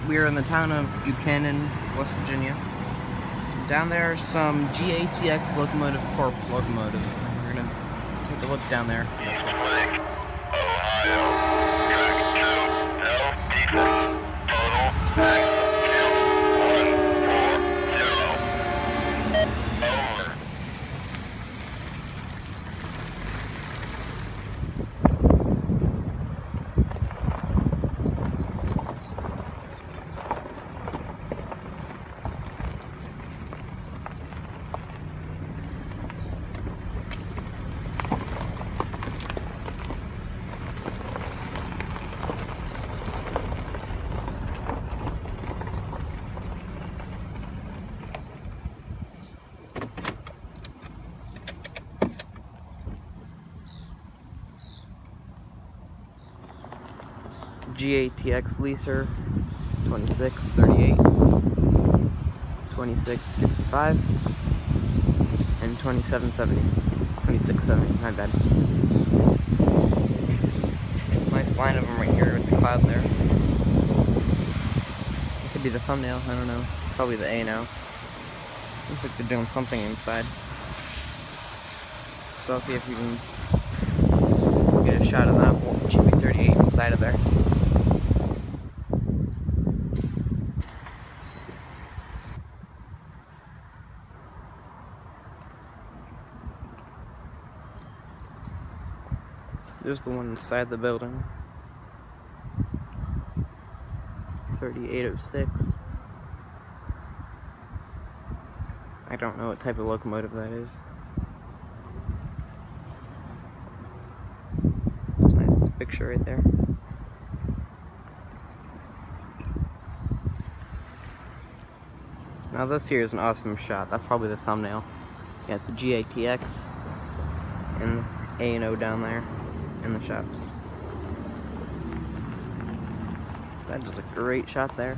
We are in the town of Buckhannon, West Virginia. Down there are some GATX Locomotive Corp locomotives. And we're gonna take a look down there. East Lake, Ohio, track 2, L, defect, total, exit 140. Over. GATX leaser 2638, 2665, and 2770. 2670, my bad. Nice line of them right here with the cloud there. It could be the thumbnail, I don't know. Probably the A&O. Looks like they're doing something inside. So I'll see if we can get a shot of that GB38 inside of there. There's the one inside the building. 3806. I don't know what type of locomotive that is. It's a nice picture right there. Now this here is an awesome shot. That's probably the thumbnail. You got the GATX and A&O down there in the shops. That is a great shot there.